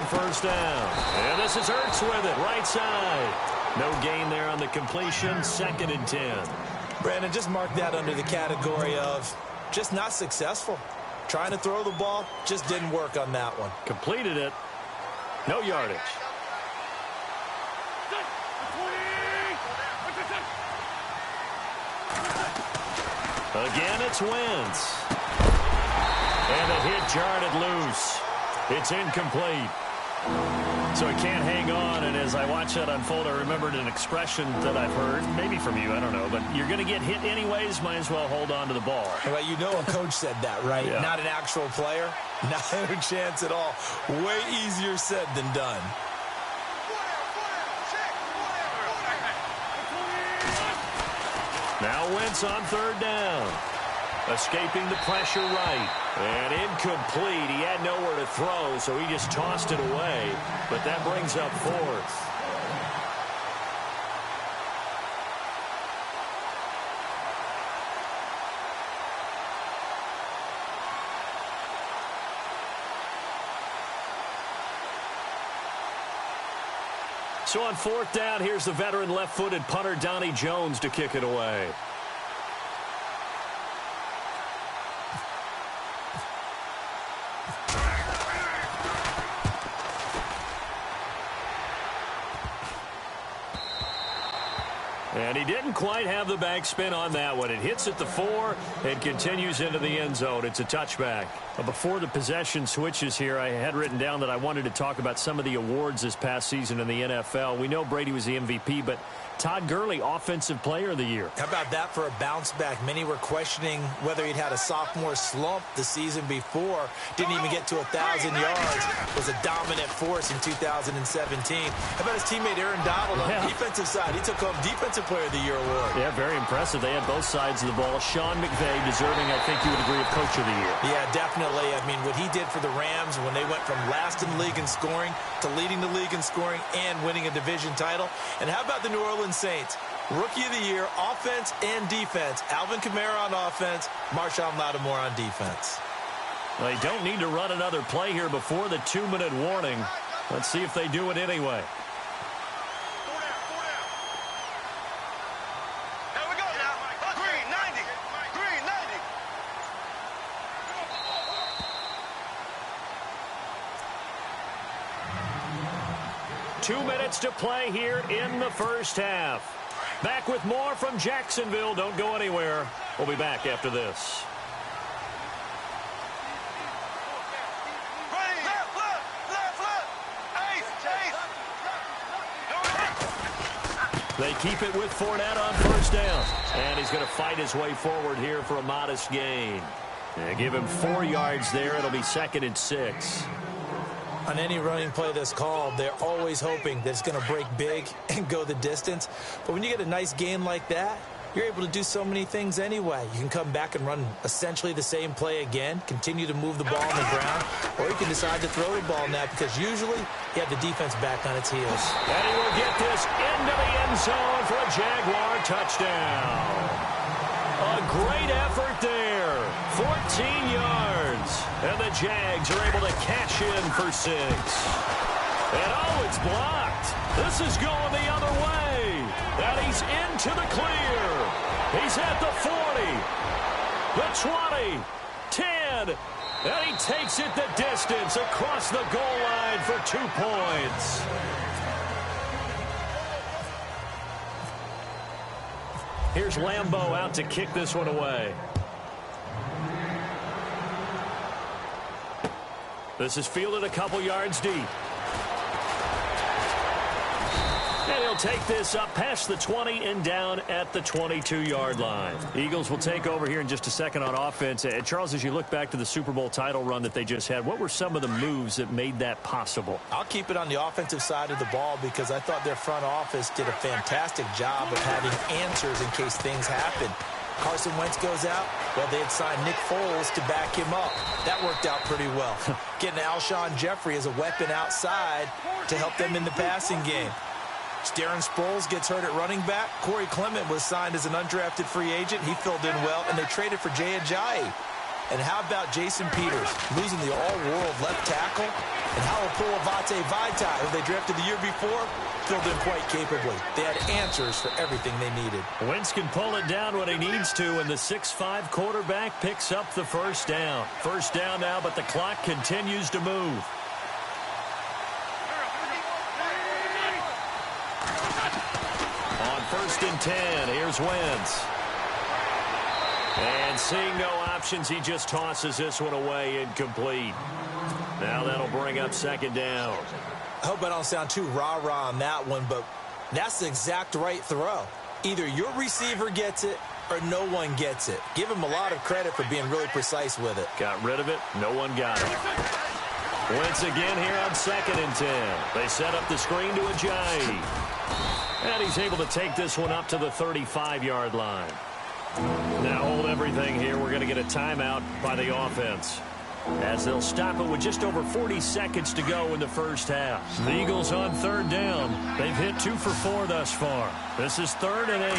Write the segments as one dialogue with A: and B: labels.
A: first down. And this is Ertz with it, right side. No gain there on the completion, 2nd and 10.
B: Brandon, just mark that under the category of just not successful. Trying to throw the ball, just didn't work on that one.
A: Completed it. No yardage. Again, it's Wentz. And the hit jarred it loose. It's incomplete. So he can't hang on, and as I watch that unfold, I remembered an expression that I've heard, maybe from you, I don't know, but you're going to get hit anyways, might as well hold on to the ball.
B: Well, you know a coach said that, right?
A: Yeah.
B: Not an actual player. Not a chance at all. Way easier said than done.
A: Now Wentz on 3rd down. Escaping the pressure right. And incomplete. He had nowhere to throw, so he just tossed it away. But that brings up 4th. So on 4th down, here's the veteran left-footed punter Donnie Jones to kick it away. And he didn't quite have the backspin on that one. It hits at the 4 and continues into the end zone. It's a touchback. Before the possession switches here, I had written down that I wanted to talk about some of the awards this past season in the NFL. We know Brady was the MVP, but Todd Gurley, Offensive Player of the Year.
B: How about that for a bounce back? Many were questioning whether he'd had a sophomore slump the season before. Didn't even get to 1,000 yards. Was a dominant force in 2017. How about his teammate Aaron Donald on the defensive side? He took home Defensive Player of the Year award.
A: Yeah, very impressive. They had both sides of the ball. Sean McVay deserving, I think you would agree, of Coach of the Year.
B: Yeah, definitely. I mean, what he did for the Rams when they went from last in the league in scoring to leading the league in scoring and winning a division title. And how about the New Orleans Saints? Rookie of the Year, offense and defense. Alvin Kamara on offense, Marshawn Lattimore on defense.
A: They don't need to run another play here before the 2-minute warning. Let's see if they do it anyway. 2 minutes to play here in the first half. Back with more from Jacksonville. Don't go anywhere. We'll be back after this. They keep it with Fournette on first down. And he's going to fight his way forward here for a modest gain. They give him 4 yards there. It'll be 2nd and 6.
B: On any running play that's called, they're always hoping that it's going to break big and go the distance. But when you get a nice gain like that, you're able to do so many things anyway. You can come back and run essentially the same play again, continue to move the ball on the ground, or you can decide to throw the ball now because usually you have the defense back on its heels.
A: And he will get this into the end zone for a Jaguar touchdown. A great effort there. 14 yards. And the Jags are able to cash in for 6. And oh, it's blocked. This is going the other way. And he's into the clear. He's at the 40, the 20, 10. And he takes it the distance across the goal line for 2 points. Here's Lambeau out to kick this one away. This is fielded a couple yards deep. And he'll take this up past the 20 and down at the 22-yard line. Eagles will take over here in just a second on offense. Charles, as you look back to the Super Bowl title run that they just had, what were some of the moves that made that possible?
B: I'll keep it on the offensive side of the ball because I thought their front office did a fantastic job of having answers in case things happen. Carson Wentz goes out, well, they had signed Nick Foles to back him up. That worked out pretty well. Getting Alshon Jeffrey as a weapon outside to help them in the passing game. Darren Sproles gets hurt at running back. Corey Clement was signed as an undrafted free agent. He filled in well, and they traded for Jay Ajayi. And how about Jason Peters losing the all-world left tackle And Halapoulivaati Vaitai, who they drafted the year before, filled in quite capably. They had answers for everything they needed.
A: Wentz can pull it down when he needs to, and the 6'5" quarterback picks up the first down. First down now, but the clock continues to move. On 1st and 10, here's Wentz. And seeing no options, he just tosses this one away, incomplete. Now that'll bring up 2nd down.
B: I hope I don't sound too rah-rah on that one, but that's the exact right throw. Either your receiver gets it or no one gets it. Give him a lot of credit for being really precise with it.
A: Got rid of it. No one got it. Wentz again here on 2nd and 10. They set up the screen to Ajayi. And he's able to take this one up to the 35-yard line. Now hold everything here. We're going to get a timeout by the offense, as they'll stop it with just over 40 seconds to go in the first half. The Eagles on 3rd down. They've hit 2 for 4 thus far. This is 3rd and 8.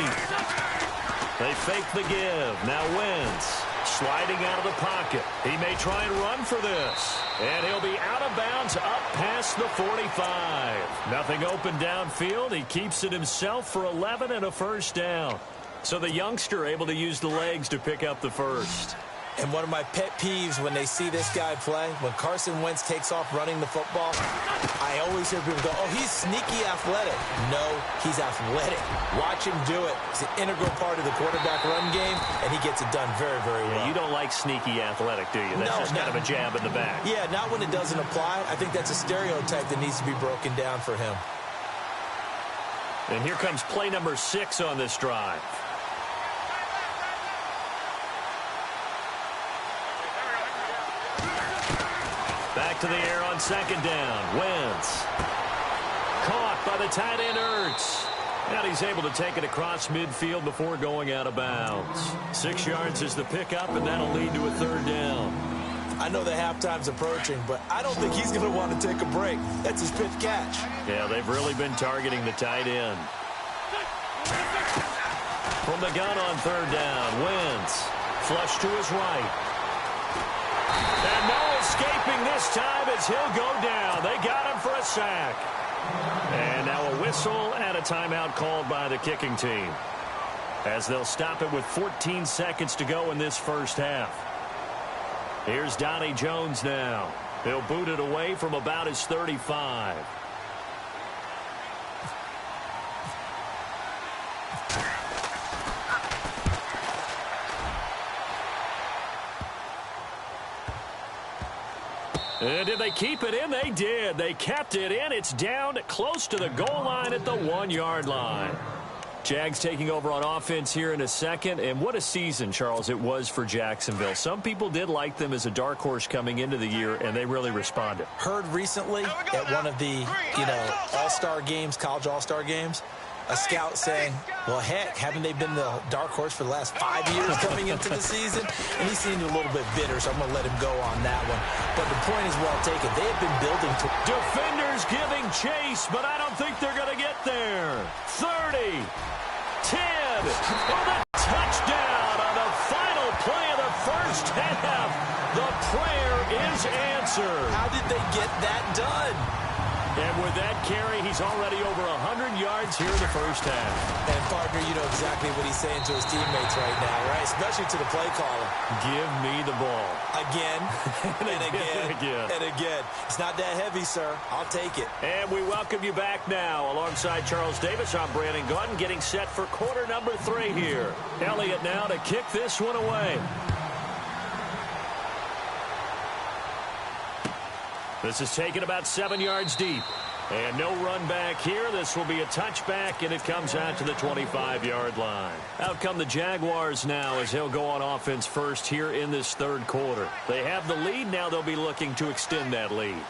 A: They fake the give. Now Wentz sliding out of the pocket. He may try and run for this. And he'll be out of bounds up past the 45. Nothing open downfield. He keeps it himself for 11 and a first down. So the youngster able to use the legs to pick up the first.
B: And one of my pet peeves when they see this guy play, when Carson Wentz takes off running the football, I always hear people go, oh, he's sneaky athletic. No, he's athletic. Watch him do it. It's an integral part of the quarterback run game, and he gets it done very, very well.
A: You don't like sneaky athletic, do you? That's just kind of a jab in the back.
B: Yeah, not when it doesn't apply. I think that's a stereotype that needs to be broken down for him.
A: And here comes play number 6 on this drive. Back to the air on 2nd down. Wentz. Caught by the tight end Ertz. And he's able to take it across midfield before going out of bounds. 6 yards is the pickup, and that'll lead to a 3rd down.
B: I know the halftime's approaching, but I don't think he's going to want to take a break. That's his 5th catch.
A: Yeah, they've really been targeting the tight end. From the gun on 3rd down, Wentz. Flush to his right. And no escaping this time as he'll go down. They got him for a sack. And now a whistle and a timeout called by the kicking team, as they'll stop it with 14 seconds to go in this first half. Here's Donnie Jones now. He'll boot it away from about his 35. And did they keep it in? They did. They kept it in. It's down close to the goal line at the 1-yard line. Jags taking over on offense here in a second. And what a season, Charles, it was for Jacksonville. Some people did like them as a dark horse coming into the year, and they really responded.
B: Heard recently at one of the, all-star games, college all-star games, a scout saying, well, heck, haven't they been the dark horse for the last 5 years coming into the season? And he seemed a little bit bitter, so I'm going to let him go on that one. But the point is well taken. They have been building to...
A: Defenders giving chase, but I don't think they're going to get there. 30, 10, for the touchdown on the final play of the first half. The prayer is answered.
B: How did they get that done?
A: And with that carry, he's already over 100 yards here in the first half.
B: And, partner, you know exactly what he's saying to his teammates right now, right? Especially to the play caller.
A: Give me the ball.
B: Again, and again, and again. It's not that heavy, sir. I'll take it.
A: And we welcome you back now. Alongside Charles Davis, I'm Brandon Gunn, getting set for quarter number 3 here. Elliott now to kick this one away. This is taken about 7 yards deep. And no run back here. This will be a touchback, and it comes out to the 25-yard line. Out come the Jaguars now as they'll go on offense first here in this 3rd quarter. They have the lead. Now they'll be looking to extend that lead.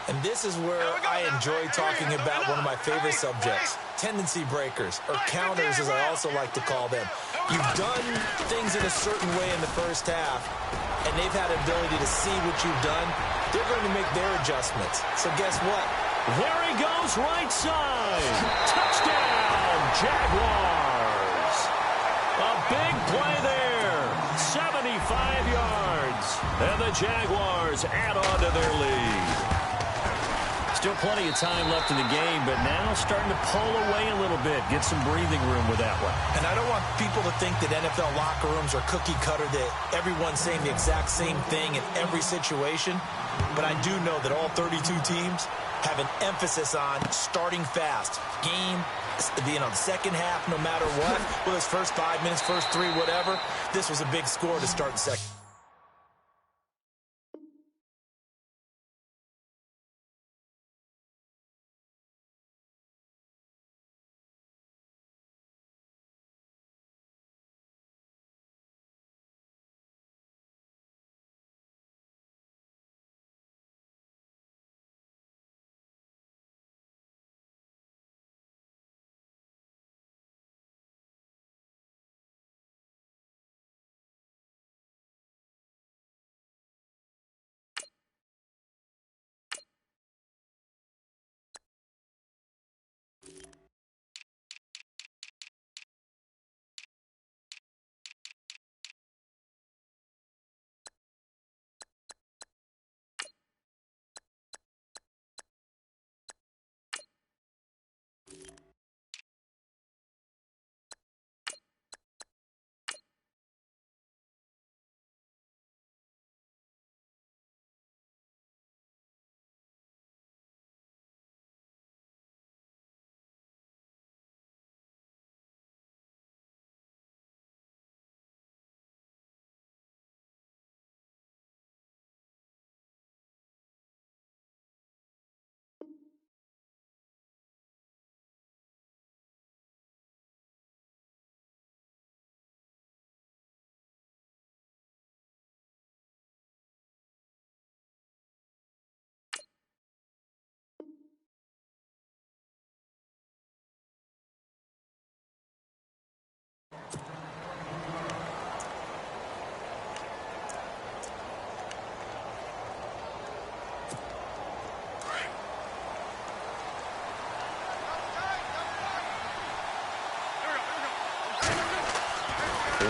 B: And this is where I enjoy talking about one of my favorite subjects, tendency breakers, or counters as I also like to call them. You've done things in a certain way in the first half, and they've had an ability to see what you've done. They're going to make their adjustments. So guess what?
A: There he goes, right side. Touchdown, Jaguars. A big play there. 75 yards. And the Jaguars add on to their lead. Still plenty of time left in the game, but now starting to pull away a little bit. Get some breathing room with that one.
B: And I don't want people to think that NFL locker rooms are cookie cutter, that everyone's saying the exact same thing in every situation. But I do know that all 32 teams have an emphasis on starting fast. Game, second half, no matter what. Well, it's first 5 minutes, first 3, whatever. This was a big score to start the second.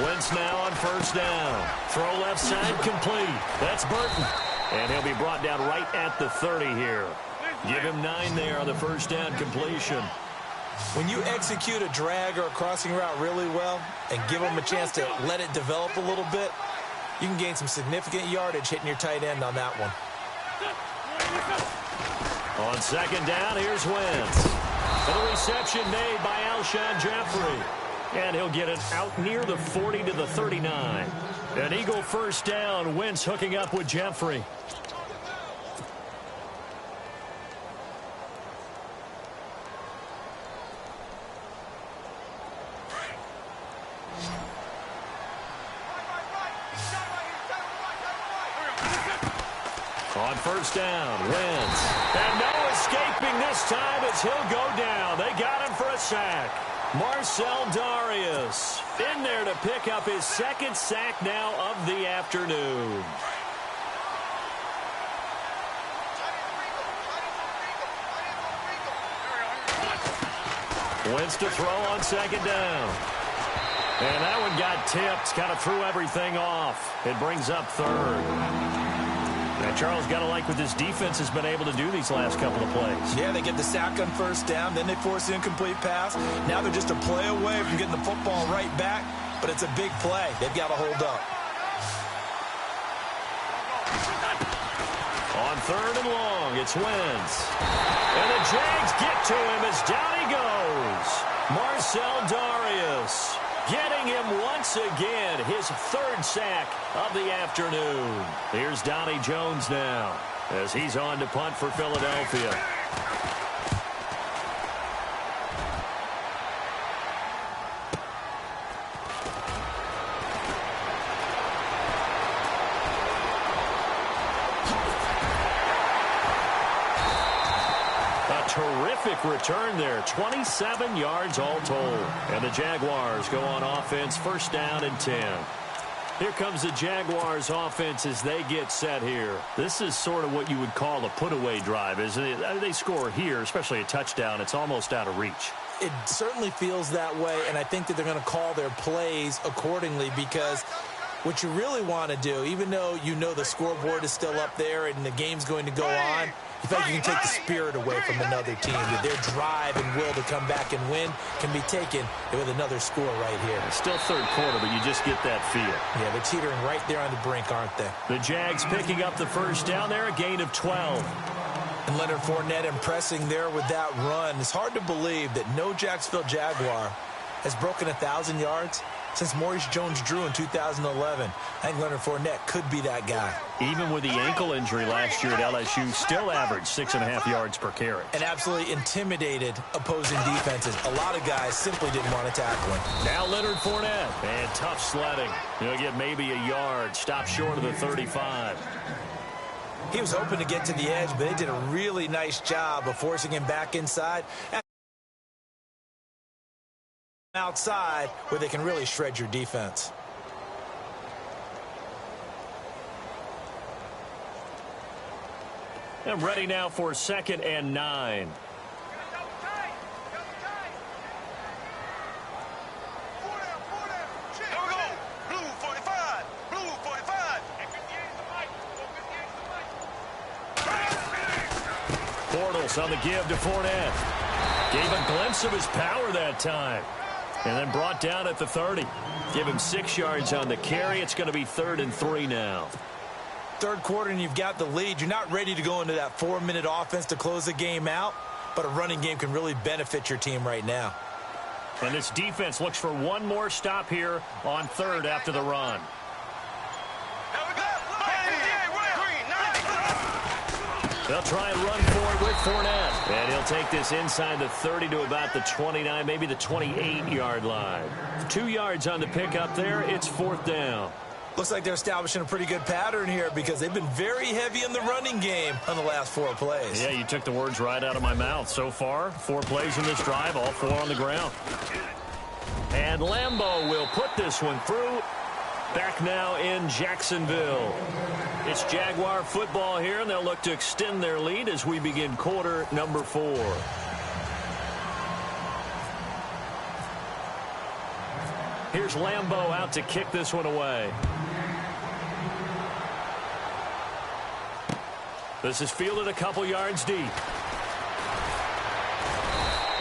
A: Wentz now on first down. Throw left side complete. That's Burton. And he'll be brought down right at the 30 here. Give him 9 there on the first down completion.
B: When you execute a drag or a crossing route really well and give them a chance to let it develop a little bit, you can gain some significant yardage hitting your tight end on that one.
A: On second down, here's Wentz. And the reception made by Alshon Jeffrey. And he'll get it out near the 40 to the 39. An Eagle first down. Wentz hooking up with Jeffrey. On first down, Wentz. And no escaping this time as he'll go down. They got him for a sack. Marcel Darius in there to pick up his second sack now of the afternoon. Wentz to throw on second down. And that one got tipped, kind of threw everything off. It brings up third. Now, Charles, got to like what this defense has been able to do these last couple of plays.
B: Yeah, they get the sack on first down, then they force the incomplete pass. Now they're just a play away from getting the football right back, but it's a big play. They've got to hold up.
A: On third and long, it's Wentz. And the Jags get to him as down he goes. Marcel Darius getting him once again, his third sack of the afternoon. Here's Donnie Jones now as he's on to punt for Philadelphia. Terrific return there. 27 yards all told. And the Jaguars go on offense, first down and 10. Here comes the Jaguars offense as they get set here. This is sort of what you would call a put-away drive. As they score here, especially a touchdown, it's almost out of reach.
B: It certainly feels that way, and I think that they're going to call their plays accordingly, because what you really want to do, even though you know the scoreboard is still up there and the game's going to go on, You feel like you can take the spirit away from another team. That their drive and will to come back and win can be taken with another score right here.
A: It's still third quarter, but you just get that feel.
B: Yeah, they're teetering right there on the brink, aren't they?
A: The Jags picking up the first down there, a gain of 12.
B: And Leonard Fournette impressing there with that run. It's hard to believe that no Jacksonville Jaguar has broken 1,000 yards since Maurice Jones-Drew in 2011. I think Leonard Fournette could be that guy.
A: Even with the ankle injury last year at LSU, still averaged 6.5 yards per carry.
B: And absolutely intimidated opposing defenses. A lot of guys simply didn't want to tackle him.
A: Now Leonard Fournette. And tough sledding. He'll get maybe a yard. Stop short of the 35.
B: He was hoping to get to the edge, but they did a really nice job of forcing him back inside. Outside where they can really shred your defense.
A: And ready now for 2nd and 9. Bortles on the give to Fournette. Gave a glimpse of his power that time. And then brought down at the 30. Give him 6 yards on the carry. It's going to be 3rd and 3 now.
B: Third quarter and you've got the lead. You're not ready to go into that 4-minute offense to close the game out, but a running game can really benefit your team right now.
A: And this defense looks for one more stop here on 3rd after the run. They'll try and run for it with Fournette. And he'll take this inside the 30 to about the 29, maybe the 28-yard line. 2 yards on the pickup there. It's 4th down.
B: Looks like they're establishing a pretty good pattern here because they've been very heavy in the running game on the last 4 plays.
A: Yeah, you took the words right out of my mouth. So far, 4 plays in this drive, all 4 on the ground. And Lambeau will put this one through. Back now in Jacksonville. It's Jaguar football here, and they'll look to extend their lead as we begin quarter number 4. Here's Lambeau out to kick this one away. This is fielded a couple yards deep.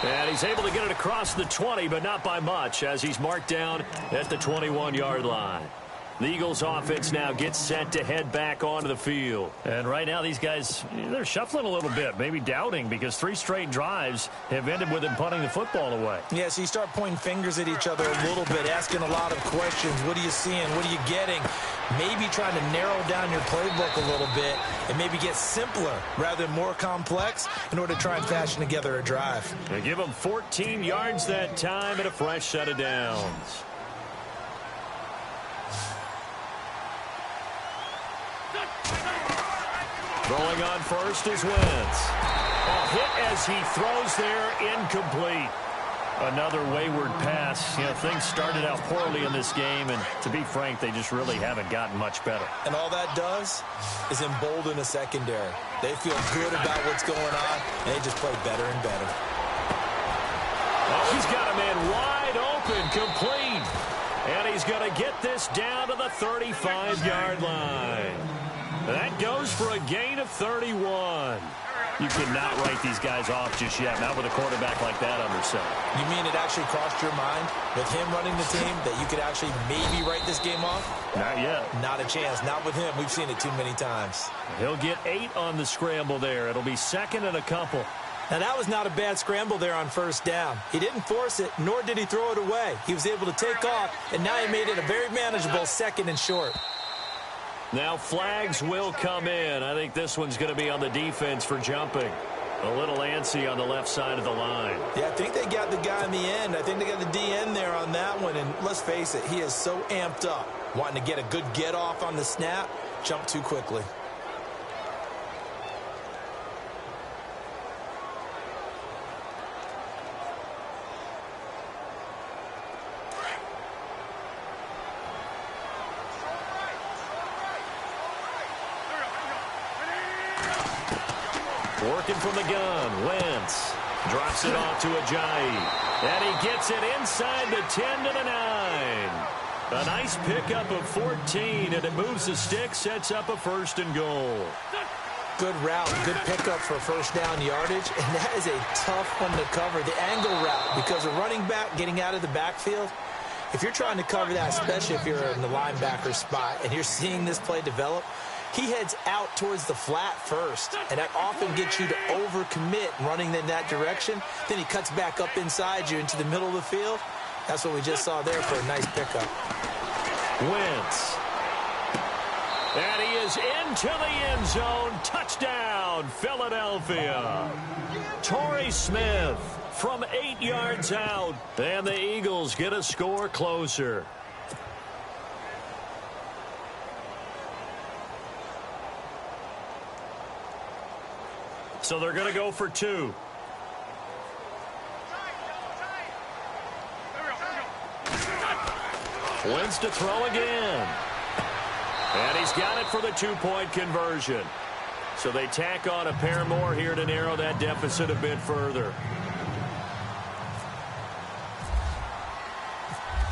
A: And he's able to get it across the 20, but not by much, as he's marked down at the 21-yard line. The Eagles offense now gets set to head back onto the field. And right now these guys, they're shuffling a little bit, maybe doubting, because 3 straight drives have ended with them punting the football away.
B: Yeah, so you start pointing fingers at each other a little bit, asking a lot of questions. What are you seeing? What are you getting? Maybe trying to narrow down your playbook a little bit and maybe get simpler rather than more complex in order to try and fashion together a drive.
A: They give them 14 yards that time and a fresh set of downs. Rolling on first is Wentz. A hit as he throws there, incomplete. Another wayward pass. You know, things started out poorly in this game, and to be frank, they just really haven't gotten much better.
B: And all that does is embolden a secondary. They feel good about what's going on, and they just play better and better.
A: Oh, he's got a man wide open, complete. And he's going to get this down to the 35-yard line. That goes for a gain of 31. You cannot write these guys off just yet, not with a quarterback like that under center.
B: You mean it actually crossed your mind with him running the team that you could actually maybe write this game off?
A: Not yet.
B: Not a chance. Not with him. We've seen it too many times.
A: He'll get 8 on the scramble there. It'll be 2nd and a couple.
B: Now, that was not a bad scramble there on first down. He didn't force it, nor did he throw it away. He was able to take off, and now he made it a very manageable 2nd and short.
A: Now flags will come in. I think this one's going to be on the defense for jumping. A little antsy on the left side of the line.
B: Yeah, I think they got the guy in the end. I think they got the DN there on that one. And let's face it, he is so amped up, wanting to get a good get off on the snap, jump too quickly.
A: Working from the gun, Wentz drops it off to Ajayi. And he gets it inside the 10 to the 9. A nice pickup of 14, and it moves the stick, sets up a 1st and goal.
B: Good route, good pickup for first down yardage, and that is a tough one to cover. The angle route, because a running back getting out of the backfield, if you're trying to cover that, especially if you're in the linebacker spot and you're seeing this play develop, he heads out towards the flat first, and that often gets you to overcommit running in that direction. Then he cuts back up inside you into the middle of the field. That's what we just saw there for a nice pickup.
A: Wentz. And he is into the end zone. Touchdown, Philadelphia. Torrey Smith from 8 yards out. And the Eagles get a score closer. So they're going to go for 2. Wentz to throw again. And he's got it for the 2-point conversion. So they tack on a pair more here to narrow that deficit a bit further.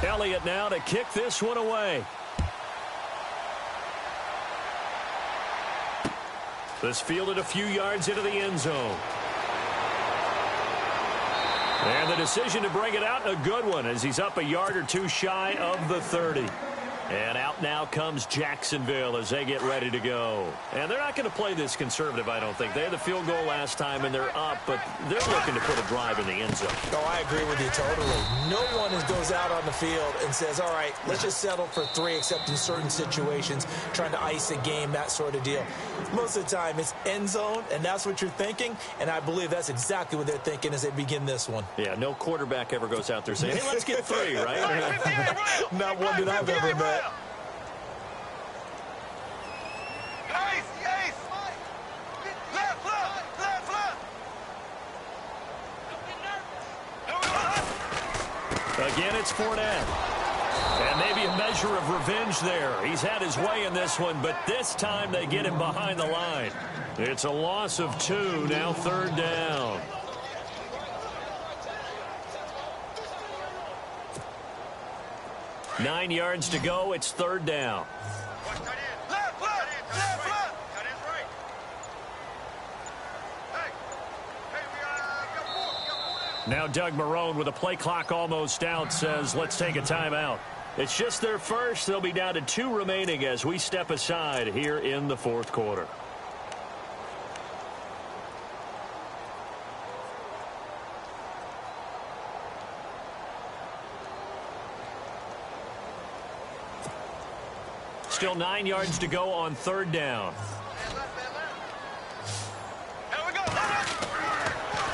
A: Elliott now to kick this one away. This fielded a few yards into the end zone. And the decision to bring it out, a good one, as he's up a yard or two shy of the 30. And out now comes Jacksonville as they get ready to go. And they're not going to play this conservative, I don't think. They had the field goal last time, and they're up, but they're looking to put a drive in the end zone.
B: Oh, I agree with you totally. No one goes out on the field and says, all right, let's just settle for 3, except in certain situations, trying to ice a game, that sort of deal. Most of the time, it's end zone, and that's what you're thinking, and I believe that's exactly what they're thinking as they begin this one.
A: Yeah, no quarterback ever goes out there saying, hey, let's get 3, right?
B: Not one that I've ever met.
A: Again, it's Fournette. And maybe a measure of revenge there. He's had his way in this one, but this time they get him behind the line. It's a loss of 2, now 3rd down. Nine yards to go, it's 3rd down. Now Doug Marrone, with a play clock almost out, says, let's take a timeout. It's just their first. They'll be down to 2 remaining as we step aside here in the 4th quarter. Still 9 yards to go on 3rd down.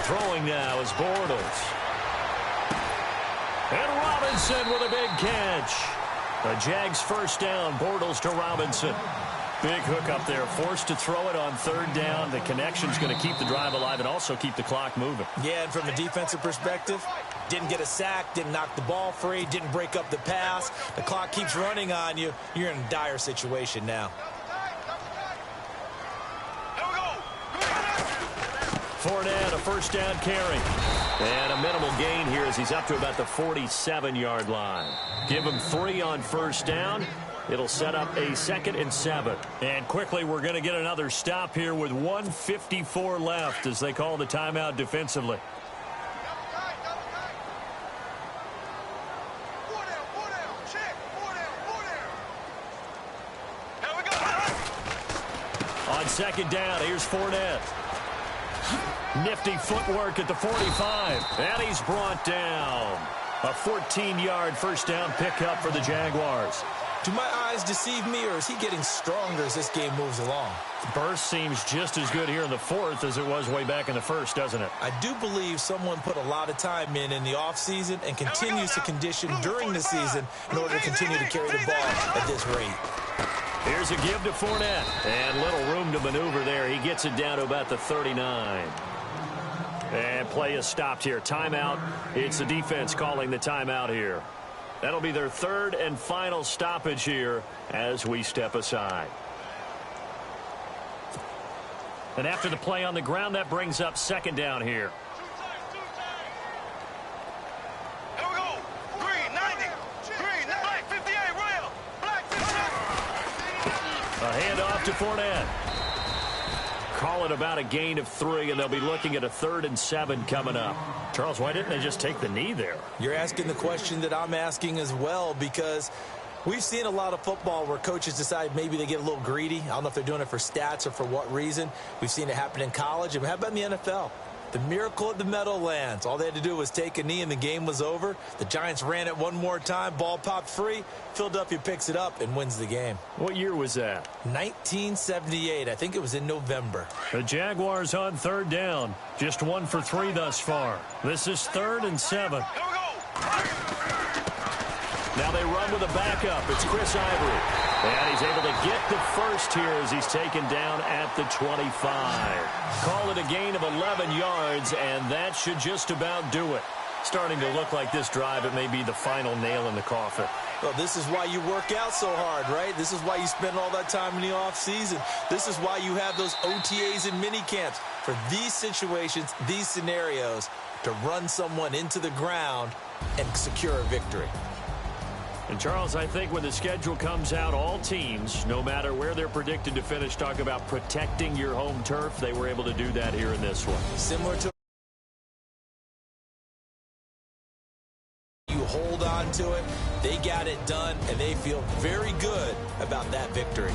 A: Throwing now is Bortles. And Robinson with a big catch. The Jags first down. Bortles to Robinson. Big hook up there. Forced to throw it on 3rd down. The connection's going to keep the drive alive and also keep the clock moving.
B: Yeah, and from a defensive perspective, didn't get a sack, didn't knock the ball free, didn't break up the pass. The clock keeps running on you. You're in a dire situation now.
A: Fournette, a first down carry. And a minimal gain here as he's up to about the 47-yard line. Give him 3 on first down. It'll set up a 2nd and 7. And quickly, we're going to get another stop here with 1:54 left as they call the timeout defensively. On 2nd down, here's Fournette. Nifty footwork at the 45. And he's brought down. A 14-yard first down pickup for the Jaguars.
B: Do my eyes deceive me, or is he getting stronger as this game moves along?
A: The burst seems just as good here in the 4th as it was way back in the 1st, doesn't it?
B: I do believe someone put a lot of time in the offseason and continues to condition during the season in order to continue to carry the ball at this rate.
A: Here's a give to Fournette. And little room to maneuver there. He gets it down to about the 39. And play is stopped here. Timeout. It's the defense calling the timeout here. That'll be their 3rd and final stoppage here as we step aside. And after the play on the ground, that brings up 2nd down here.
C: Here we go. Green, 90. Green, black 58, rail. Black 58.
A: A handoff to Fournette. call it about a gain of 3, and they'll be looking at a 3rd and 7 coming up. Charles, why didn't they just take the knee there?
B: You're asking the question that I'm asking as well, because we've seen a lot of football where coaches decide maybe they get a little greedy. I don't know if they're doing it for stats or for what reason. We've seen it happen in college. And how about in the NFL? The miracle at the Meadowlands. All they had to do was take a knee and the game was over. The Giants ran it one more time. Ball popped free. Philadelphia picks it up and wins the game.
A: What year was that?
B: 1978. I think it was in November.
A: The Jaguars on 3rd down. Just 1 for 3 thus far. This is 3rd and 7.
C: Here we go.
A: Now they run with a backup. It's Chris Ivory. And he's able to get the first here as he's taken down at the 25. Call it a gain of 11 yards, and that should just about do it. Starting to look like this drive, it may be the final nail in the coffin.
B: Well, this is why you work out so hard, right? This is why you spend all that time in the offseason. This is why you have those OTAs and mini camps. For these situations, these scenarios, to run someone into the ground and secure a victory.
A: And, Charles, I think when the schedule comes out, all teams, no matter where they're predicted to finish, talk about protecting your home turf. They were able to do that here in this one.
B: Similar to you hold on to it, they got it done, and they feel very good about that victory.